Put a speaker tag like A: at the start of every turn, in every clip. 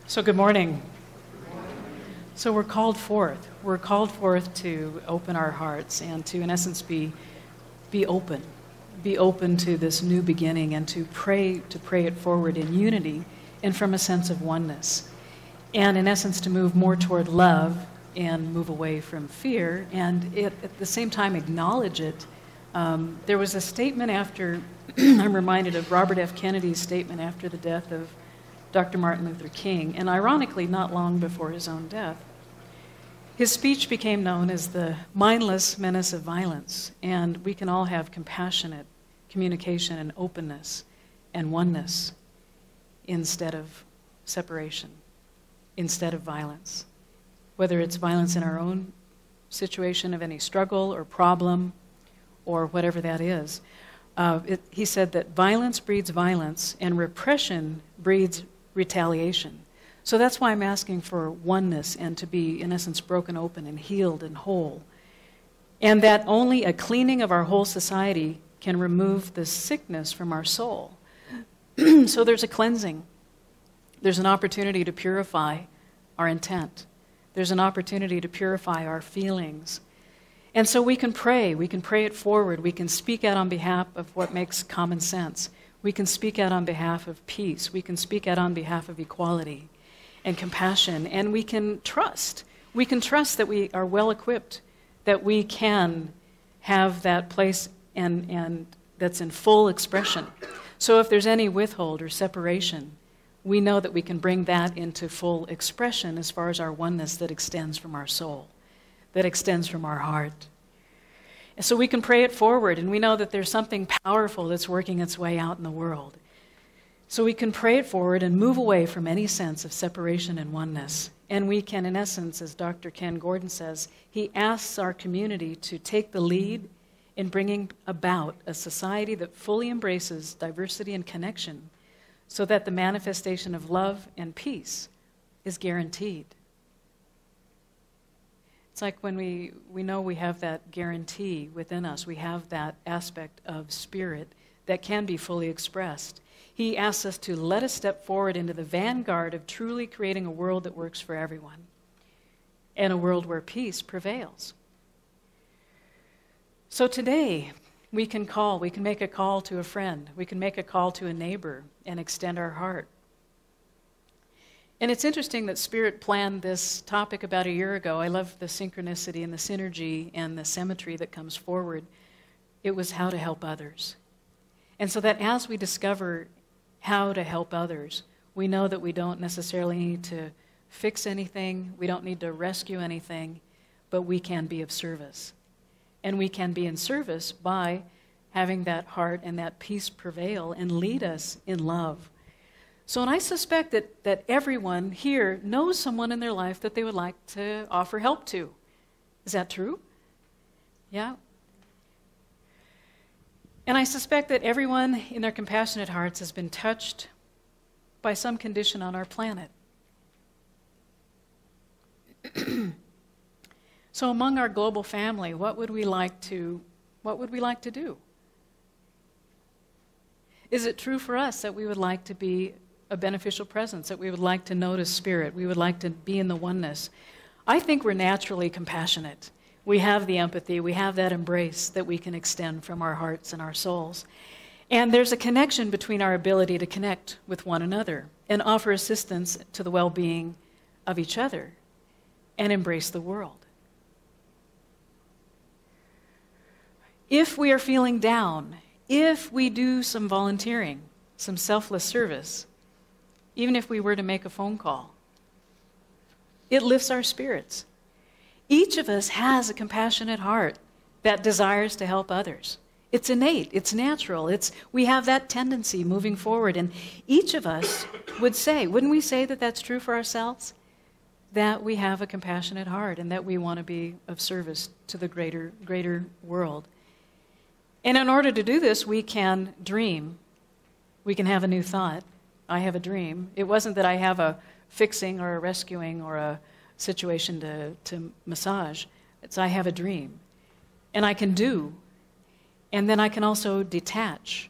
A: So good morning. So we're called forth. We're called forth to open our hearts and to, in essence, be open. Be open to this new beginning and to pray it forward in unity and from a sense of oneness. And in essence, to move more toward love and move away from fear and at the same time acknowledge it. There was a statement after, I'm reminded of Robert F. Kennedy's statement after the death of Dr. Martin Luther King, and ironically, not long before his own death. His speech became known as the mindless menace of violence, and we can all have compassionate communication and openness and oneness instead of separation, instead of violence. Whether it's violence in our own situation of any struggle or problem or whatever that is. He said that violence breeds violence and repression breeds retaliation. So that's why I'm asking for oneness and to be, in essence, broken open and healed and whole. And that only a cleaning of our whole society can remove the sickness from our soul. So there's a cleansing. There's an opportunity to purify our intent. There's an opportunity to purify our feelings. And so we can pray it forward, we can speak out on behalf of what makes common sense. We can speak out on behalf of peace. We can speak out on behalf of equality and compassion. And we can trust. We can trust that we are well equipped, that we can have that place and that's in full expression. So if there's any withhold or separation, we know that we can bring that into full expression as far as our oneness that extends from our soul, that extends from our heart. So we can pray it forward, and we know that there's something powerful that's working its way out in the world. So we can pray it forward and move away from any sense of separation and oneness. And we can, in essence, as Dr. Ken Gordon says, he asks our community to take the lead in bringing about a society that fully embraces diversity and connection so that the manifestation of love and peace is guaranteed. It's like when we know we have that guarantee within us, we have that aspect of spirit that can be fully expressed. He asks us to let us step forward into the vanguard of truly creating a world that works for everyone and a world where peace prevails. So today, we can make a call to a friend, we can make a call to a neighbor and extend our heart. And it's interesting that Spirit planned this topic about a year ago. I love the synchronicity and the synergy and the symmetry that comes forward. It was how to help others. And so that as we discover how to help others, we know that we don't necessarily need to fix anything, we don't need to rescue anything, but we can be of service. And we can be in service by having that heart and that peace prevail and lead us in love. So, and I suspect that everyone here knows someone in their life that they would like to offer help to. Is that true? Yeah? And I suspect that everyone in their compassionate hearts has been touched by some condition on our planet. So among our global family, what would we like to do? Is it true for us that we would like to be a beneficial presence, that we would like to notice spirit, we would like to be in the oneness? I think we're naturally compassionate. We have the empathy, we have that embrace that we can extend from our hearts and our souls. And there's a connection between our ability to connect with one another and offer assistance to the well-being of each other and embrace the world. If we are feeling down, if we do some volunteering, some selfless service, even if we were to make a phone call, it lifts our spirits. Each of us has a compassionate heart that desires to help others. It's innate, it's natural, we have that tendency moving forward, and each of us would say, wouldn't we say that that's true for ourselves? That we have a compassionate heart and that we want to be of service to the greater world. And in order to do this, we can dream. We can have a new thought. I have a dream. It wasn't that I have a fixing or a rescuing or a situation to massage. It's I have a dream. And I can do. And then I can also detach.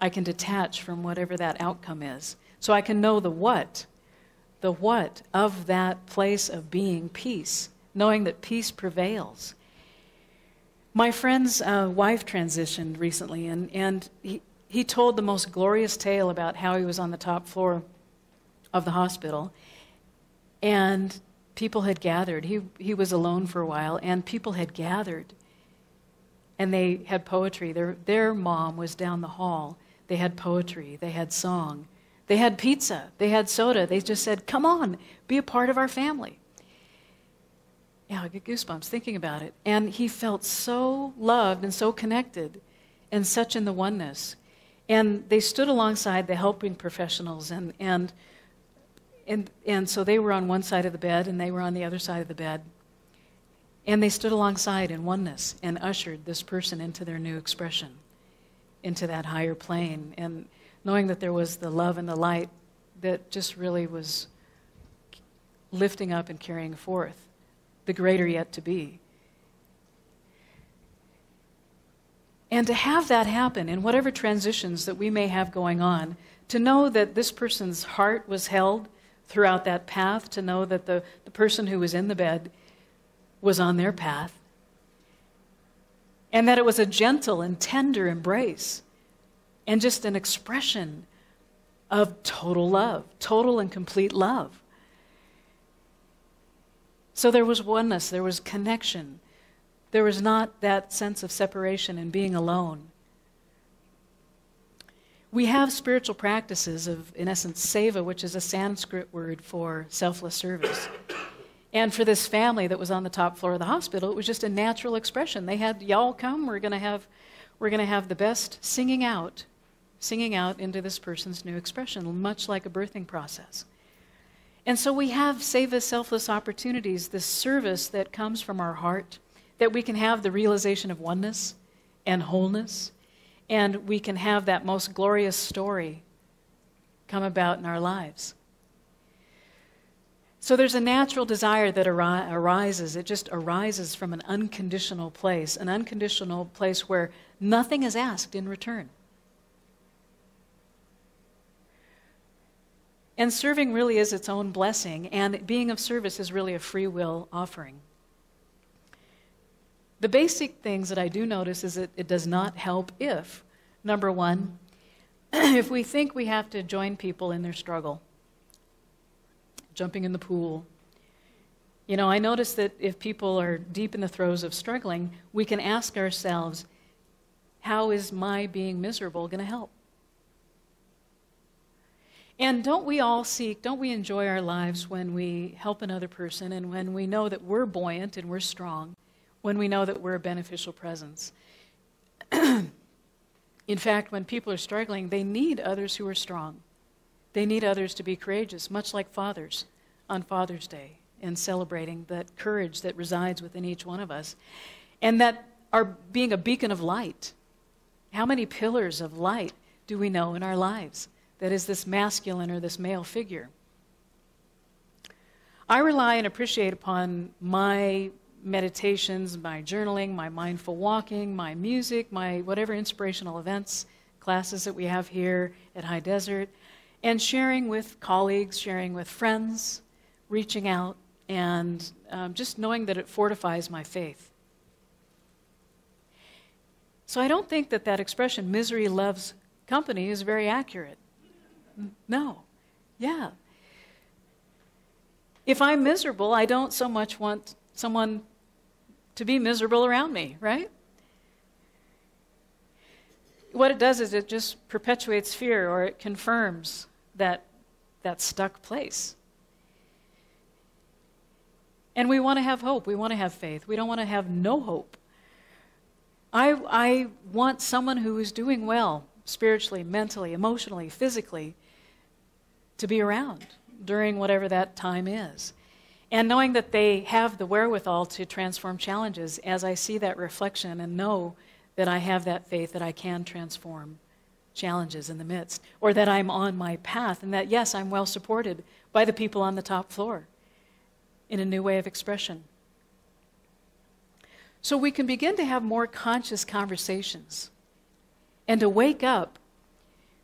A: I can detach from whatever that outcome is. So I can know the what, the what of that place of being peace, knowing that peace prevails. My friend's wife transitioned recently, and he told the most glorious tale about how he was on the top floor of the hospital, and people had gathered. He was alone for a while, and people had gathered, and they had poetry. Their mom was down the hall. They had poetry. They had song. They had pizza. They had soda. They just said, "Come on, be a part of our family." Yeah, I get goosebumps thinking about it. And he felt so loved and so connected and such in the oneness. And they stood alongside the helping professionals, and so they were on one side of the bed and they were on the other side of the bed. And they stood alongside in oneness and ushered this person into their new expression, into that higher plane, and knowing that there was the love and the light that just really was lifting up and carrying forth the greater yet to be. And to have that happen in whatever transitions that we may have going on, to know that this person's heart was held throughout that path, to know that the person who was in the bed was on their path, and that it was a gentle and tender embrace and just an expression of total love, total and complete love. So there was oneness, there was connection. There was not that sense of separation and being alone. We have spiritual practices of, in essence, seva, which is a Sanskrit word for selfless service. And for this family that was on the top floor of the hospital, it was just a natural expression. They had, "Y'all come, we're going to have the best singing out into this person's new expression," much like a birthing process. And so we have seva, selfless opportunities, this service that comes from our heart, that we can have the realization of oneness and wholeness, and we can have that most glorious story come about in our lives. So there's a natural desire that arises. It just arises from an unconditional place where nothing is asked in return. And serving really is its own blessing, and being of service is really a free will offering. The basic things that I do notice is that it does not help if, number one, if we think we have to join people in their struggle, jumping in the pool. You know, I notice that if people are deep in the throes of struggling, we can ask ourselves, how is my being miserable going to help? And don't we enjoy our lives when we help another person and when we know that we're buoyant and we're strong, when we know that we're a beneficial presence? In fact, when people are struggling, they need others who are strong. They need others to be courageous, much like fathers on Father's Day, and celebrating that courage that resides within each one of us, and that are being a beacon of light. How many pillars of light do we know in our lives? That is this masculine or this male figure. I rely and appreciate upon my meditations, my journaling, my mindful walking, my music, my whatever inspirational events, classes that we have here at High Desert, and sharing with colleagues, sharing with friends, reaching out, and just knowing that it fortifies my faith. So I don't think that expression, misery loves company, is very accurate. No. Yeah. If I'm miserable, I don't so much want someone to be miserable around me, right? What it does is it just perpetuates fear, or it confirms that stuck place. And we want to have hope. We want to have faith. We don't want to have no hope. I want someone who is doing well spiritually, mentally, emotionally, physically, to be around during whatever that time is. And knowing that they have the wherewithal to transform challenges, as I see that reflection and know that I have that faith that I can transform challenges in the midst, or that I'm on my path, and that, yes, I'm well supported by the people on the top floor in a new way of expression. So we can begin to have more conscious conversations and to wake up,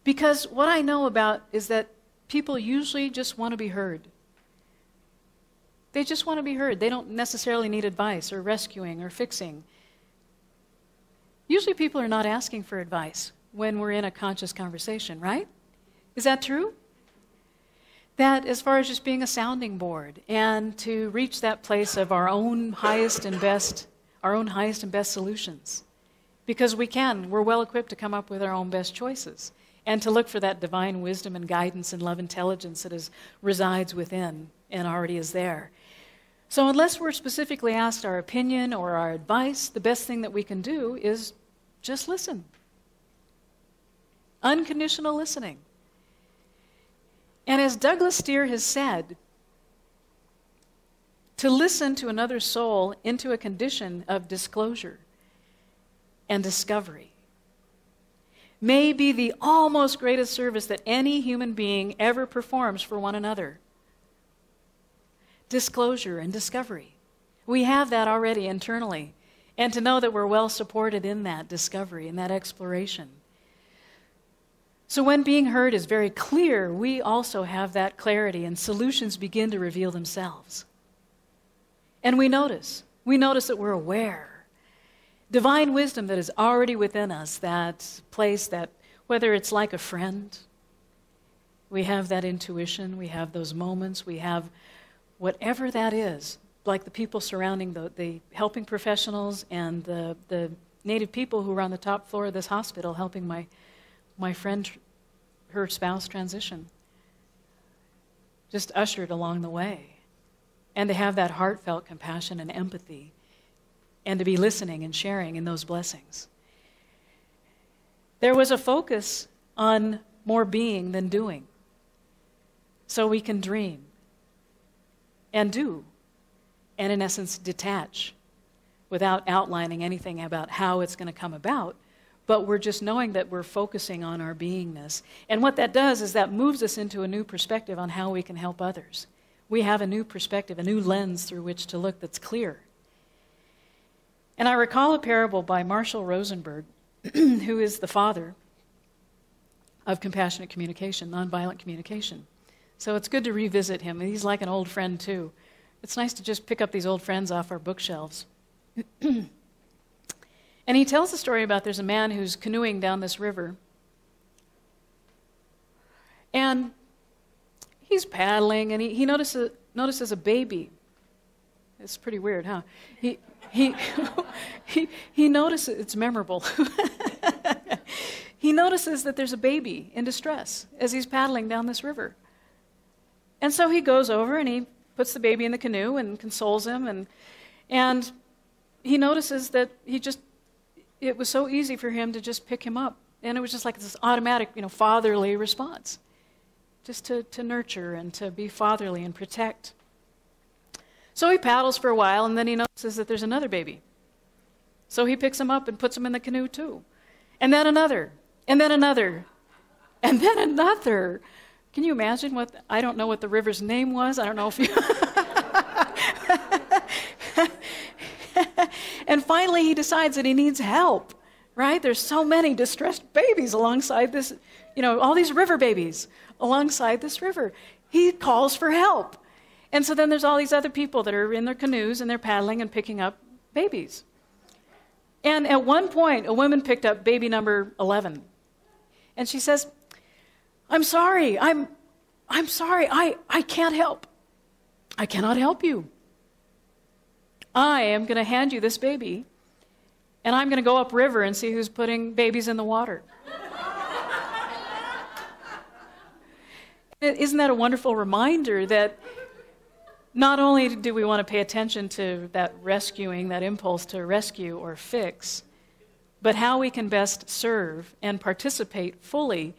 A: because what I know about is that people usually just want to be heard. They just want to be heard. They don't necessarily need advice or rescuing or fixing. Usually people are not asking for advice when we're in a conscious conversation, right? Is that true? That as far as just being a sounding board and to reach that place of our own highest and best solutions. Because we're well equipped to come up with our own best choices and to look for that divine wisdom and guidance and love intelligence that resides within and already is there. So unless we're specifically asked our opinion or our advice, the best thing that we can do is just listen. Unconditional listening. And as Douglas Steer has said, to listen to another soul into a condition of disclosure and discovery may be the almost greatest service that any human being ever performs for one another. Disclosure and discovery. We have that already internally. And to know that we're well supported in that discovery, in that exploration. So when being heard is very clear, we also have that clarity and solutions begin to reveal themselves. And we notice that we're aware. Divine wisdom that is already within us, that place that, whether it's like a friend, we have that intuition, we have those moments, we have whatever that is, like the people surrounding the helping professionals and the native people who were on the top floor of this hospital helping my friend, her spouse transition. Just ushered along the way. And to have that heartfelt compassion and empathy and to be listening and sharing in those blessings. There was a focus on more being than doing. So we can dream and do, and in essence detach without outlining anything about how it's going to come about, but we're just knowing that we're focusing on our beingness. And what that does is that moves us into a new perspective on how we can help others. We have a new perspective, a new lens through which to look that's clear. And I recall a parable by Marshall Rosenberg, who is the father of compassionate communication, nonviolent communication. So it's good to revisit him. He's like an old friend, too. It's nice to just pick up these old friends off our bookshelves. And he tells the story about there's a man who's canoeing down this river. And he's paddling, and he notices a baby. It's pretty weird, huh? He notices, it's memorable. He notices that there's a baby in distress as he's paddling down this river. And so he goes over and he puts the baby in the canoe and consoles him, and he notices that it was so easy for him to just pick him up. And it was just like this automatic, fatherly response. Just to nurture and to be fatherly and protect. So he paddles for a while, and then he notices that there's another baby. So he picks him up and puts him in the canoe too. And then another, and then another, and then another. Can you imagine I don't know what the river's name was. I don't know if you... And finally he decides that he needs help, right? There's so many distressed babies alongside this, all these river babies alongside this river. He calls for help. And so then there's all these other people that are in their canoes and they're paddling and picking up babies. And at one point, a woman picked up baby number 11. And she says, I'm sorry, I'm sorry, I can't help. I cannot help you. I am going to hand you this baby, and I'm going to go upriver and see who's putting babies in the water. Isn't that a wonderful reminder that not only do we want to pay attention to that rescuing, that impulse to rescue or fix, but how we can best serve and participate fully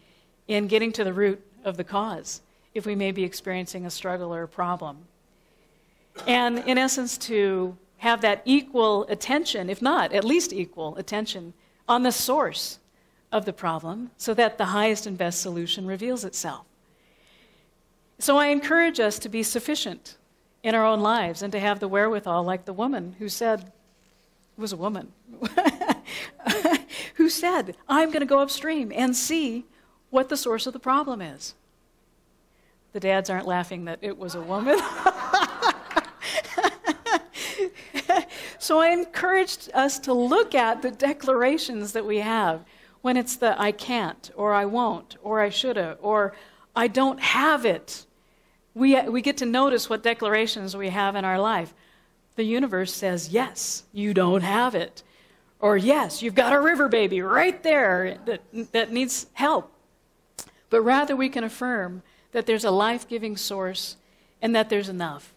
A: in getting to the root of the cause if we may be experiencing a struggle or a problem. And in essence, to have that equal attention, if not at least equal attention, on the source of the problem so that the highest and best solution reveals itself. So I encourage us to be sufficient in our own lives and to have the wherewithal, like the woman who said, it was a woman, who said, I'm going to go upstream and see what the source of the problem is. The dads aren't laughing that it was a woman. So I encouraged us to look at the declarations that we have when it's the I can't, or I won't, or I shoulda, or I don't have it. We get to notice what declarations we have in our life. The universe says, yes, you don't have it. Or yes, you've got a river baby right there that needs help. But rather we can affirm that there's a life-giving source and that there's enough.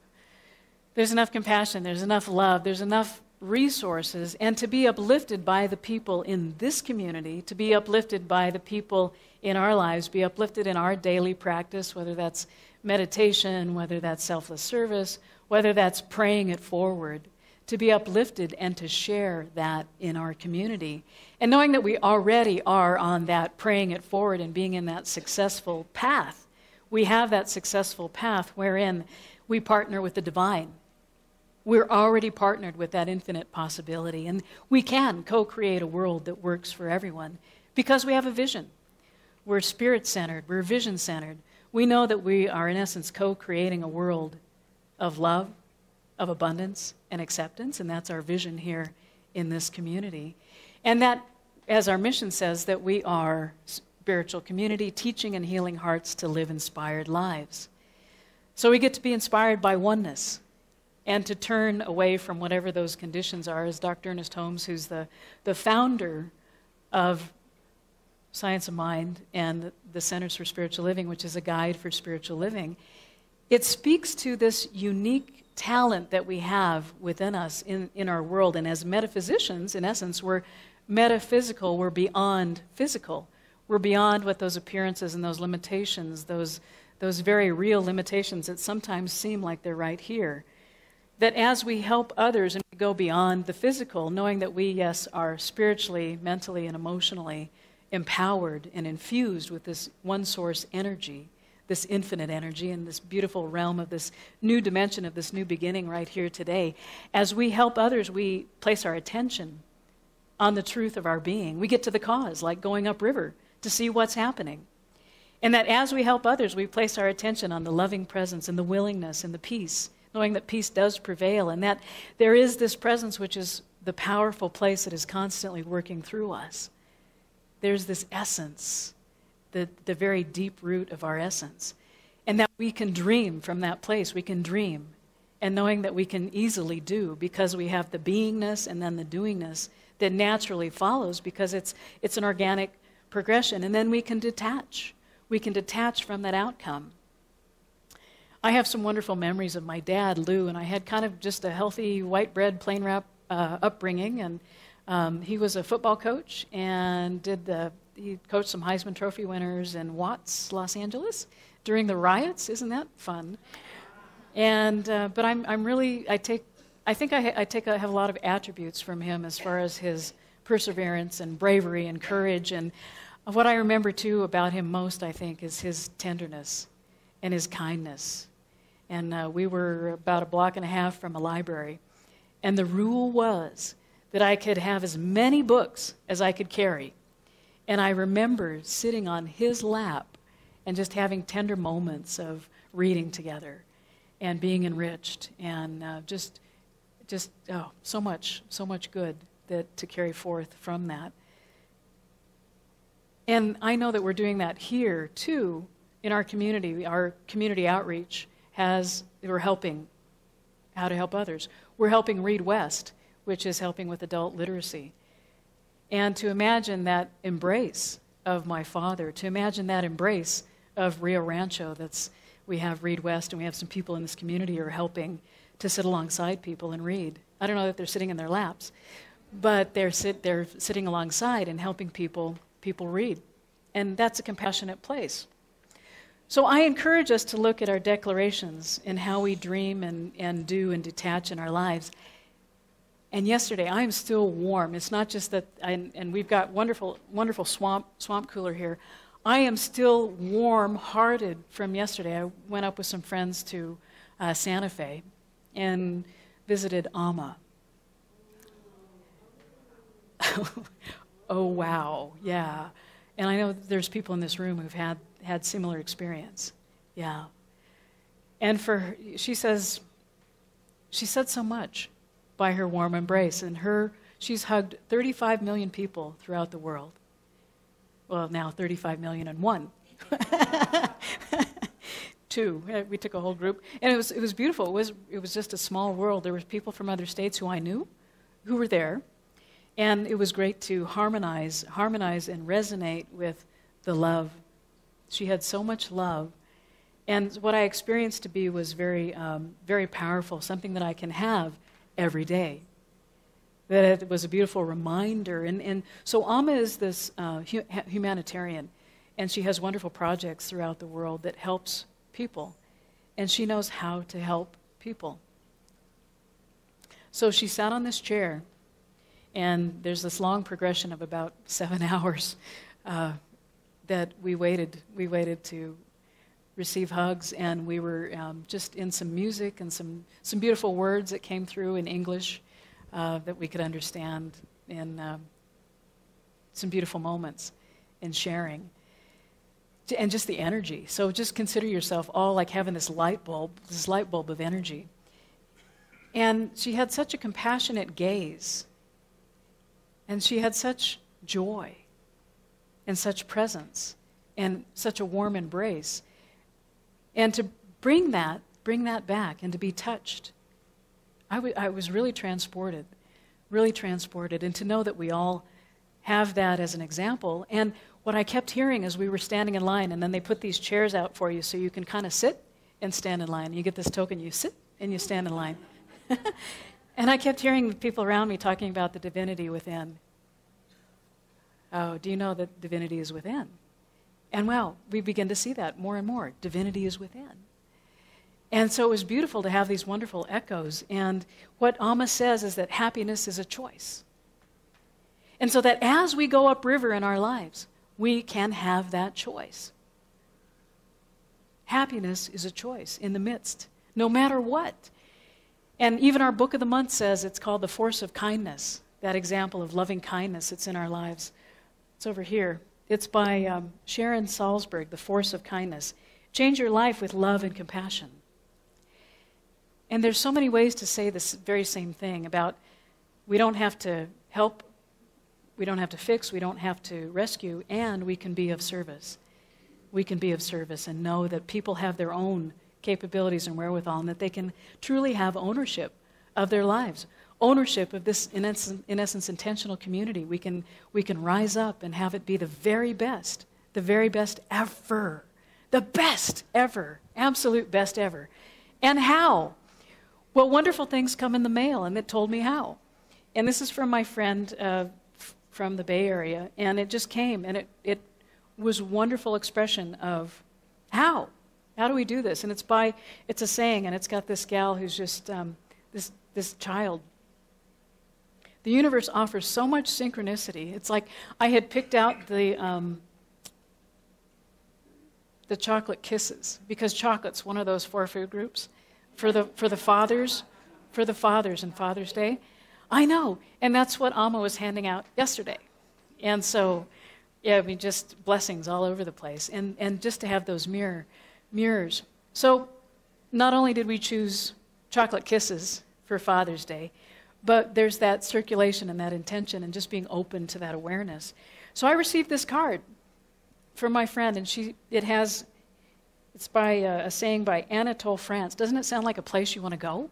A: There's enough compassion, there's enough love, there's enough resources, and to be uplifted by the people in this community, to be uplifted by the people in our lives, be uplifted in our daily practice, whether that's meditation, whether that's selfless service, whether that's praying it forward, to be uplifted and to share that in our community. And knowing that we already are on that praying it forward and being in that successful path, we have that successful path wherein we partner with the divine. We're already partnered with that infinite possibility, and we can co-create a world that works for everyone because we have a vision. We're spirit-centered, we're vision-centered. We know that we are, in essence, co-creating a world of love, of abundance, and acceptance, and that's our vision here in this community. And that, as our mission says, that we are spiritual community, teaching and healing hearts to live inspired lives. So we get to be inspired by oneness and to turn away from whatever those conditions are, as Dr. Ernest Holmes, who's the founder of Science of Mind and the Centers for Spiritual Living, which is a guide for spiritual living, it speaks to this unique talent that we have within us in our world. And as metaphysicians, in essence, we're metaphysical, we're beyond physical. We're beyond what those appearances and those limitations, those very real limitations that sometimes seem like they're right here. That as we help others and we go beyond the physical, knowing that we, yes, are spiritually, mentally, and emotionally empowered and infused with this one source energy, this infinite energy, and this beautiful realm of this new dimension of this new beginning right here today. As we help others, we place our attention on the truth of our being. We get to the cause, like going upriver, to see what's happening. And that as we help others, we place our attention on the loving presence and the willingness and the peace, knowing that peace does prevail, and that there is this presence which is the powerful place that is constantly working through us. There's this essence, the very deep root of our essence, and that we can dream from that place. We can dream, and knowing that we can easily do because we have the beingness and then the doingness that naturally follows because it's an organic progression, and then we can detach. We can detach from that outcome. I have some wonderful memories of my dad, Lou, and I had kind of just a healthy, white bread, plain wrap upbringing, and he was a football coach and he coached some Heisman Trophy winners in Watts, Los Angeles, during the riots. Isn't that fun? And but I have a lot of attributes from him as far as his perseverance and bravery and courage. And what I remember too about him most, I think, is his tenderness and his kindness. And we were about a block and a half from a library. And the rule was that I could have as many books as I could carry. And I remember sitting on his lap and just having tender moments of reading together and being enriched. And so much good to carry forth from that. And I know that we're doing that here, too, in our community. Our community outreach we're helping how to help others. We're helping Read West, which is helping with adult literacy. And to imagine that embrace of my father, to imagine that embrace of Rio Rancho, we have Read West, and we have some people in this community who are helping to sit alongside people and read. I don't know that they're sitting in their laps, but they're sitting alongside and helping people read. And that's a compassionate place. So I encourage us to look at our declarations and how we dream and do and detach in our lives. And yesterday, I'm still warm. It's not just that, and we've got wonderful swamp cooler here. I am still warm-hearted from yesterday. I went up with some friends to Santa Fe and visited Amma. Oh, wow, yeah. And I know there's people in this room who've had similar experience. Yeah. And she said so much by her warm embrace. And she's hugged 35 million people throughout the world. Well, now 35 million and one. Two. We took a whole group. And it was beautiful. It was just a small world. There were people from other states who I knew who were there. And it was great to harmonize and resonate with the love. She had so much love. And what I experienced to be was very, very powerful, something that I can have every day. That it was a beautiful reminder. And so Amma is this humanitarian, and she has wonderful projects throughout the world that helps people. And she knows how to help people. So she sat on this chair, and there's this long progression of about 7 hours that we waited to receive hugs, and we were just in some music and some beautiful words that came through in English that we could understand, in some beautiful moments in sharing. And just the energy. So just consider yourself all like having this light bulb of energy. And she had such a compassionate gaze. And she had such joy and such presence and such a warm embrace. And to bring that back and to be touched, I was really transported. And to know that we all have that as an example. And what I kept hearing as we were standing in line, and then they put these chairs out for you so you can kind of sit and stand in line. You get this token, you sit and you stand in line. And I kept hearing people around me talking about the divinity within. Oh, do you know that divinity is within? And well, we begin to see that more and more. Divinity is within. And so it was beautiful to have these wonderful echoes. And what Amma says is that happiness is a choice. And so that as we go upriver in our lives, we can have that choice. Happiness is a choice in the midst, no matter what. And even our book of the month says it's called The Force of Kindness, that example of loving kindness that's in our lives. It's over here. It's by Sharon Salzberg, The Force of Kindness. Change your life with love and compassion. And there's so many ways to say this very same thing about we don't have to help, we don't have to fix, we don't have to rescue, and we can be of service. We can be of service and know that people have their own capabilities and wherewithal, and that they can truly have ownership of their lives, ownership of this, in essence, intentional community. We can rise up and have it be the very best ever, the best ever, absolute best ever. And how? Well, wonderful things come in the mail, and it told me how. And this is from my friend from the Bay Area, and it just came, and it was a wonderful expression of how. How do we do this? And it's a saying, and it's got this gal who's just this child. The universe offers so much synchronicity. It's like I had picked out the chocolate kisses, because chocolate's one of those 4 food groups for the fathers and Father's Day. I know, and that's what Amma was handing out yesterday. And so, yeah, I mean, just blessings all over the place, and just to have those mirrors. So not only did we choose chocolate kisses for Father's Day, but there's that circulation and that intention and just being open to that awareness. So I received this card from my friend, and it's by a saying by Anatole France. Doesn't it sound like a place you want to go?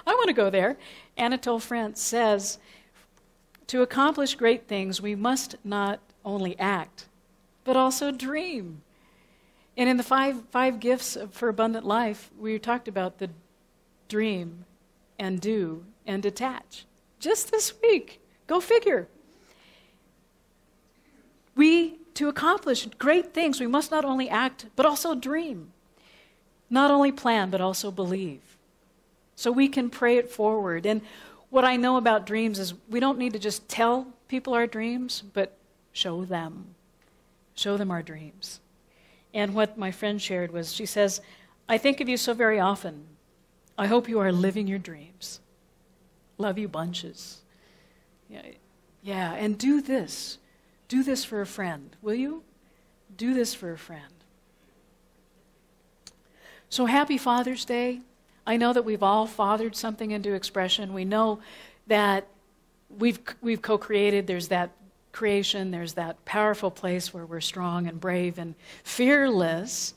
A: I want to go there. Anatole France says, to accomplish great things, we must not only act, but also dream. And in the five gifts for abundant life, we talked about the dream and do and detach. Just this week. Go figure. To accomplish great things, we must not only act, but also dream. Not only plan, but also believe. So we can pray it forward. And what I know about dreams is we don't need to just tell people our dreams, but show them. Show them our dreams. And what my friend shared was, she says, I think of you so very often. I hope you are living your dreams. Love you bunches. Yeah, and do this. Do this for a friend, will you? Do this for a friend. So happy Father's Day. I know that we've all fathered something into expression. We know that we've co-created. There's that creation. There's that powerful place where we're strong and brave and fearless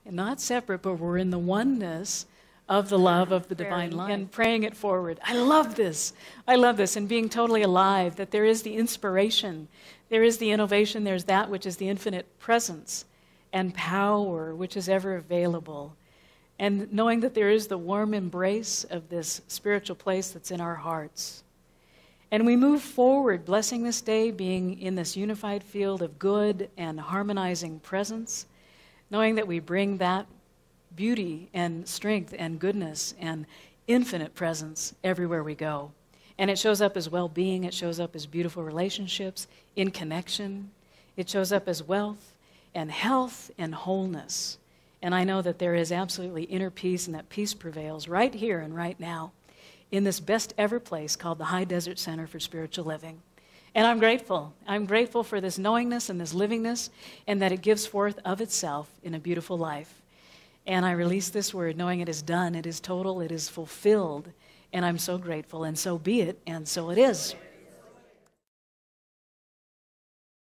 A: and not separate, but we're in the oneness of the love of the divine life and praying it forward. I love this. I love this. And being totally alive, that there is the inspiration, there is the innovation, there's that which is the infinite presence and power which is ever available. And knowing that there is the warm embrace of this spiritual place that's in our hearts. And we move forward, blessing this day, being in this unified field of good and harmonizing presence, knowing that we bring that beauty and strength and goodness and infinite presence everywhere we go. And it shows up as well-being, it shows up as beautiful relationships, in connection. It shows up as wealth and health and wholeness. And I know that there is absolutely inner peace, and that peace prevails right here and right now in this best ever place called the High Desert Center for Spiritual Living. And I'm grateful. I'm grateful for this knowingness and this livingness, and that it gives forth of itself in a beautiful life. And I release this word knowing it is done, it is total, it is fulfilled. And I'm so grateful, and so be it, and so it is.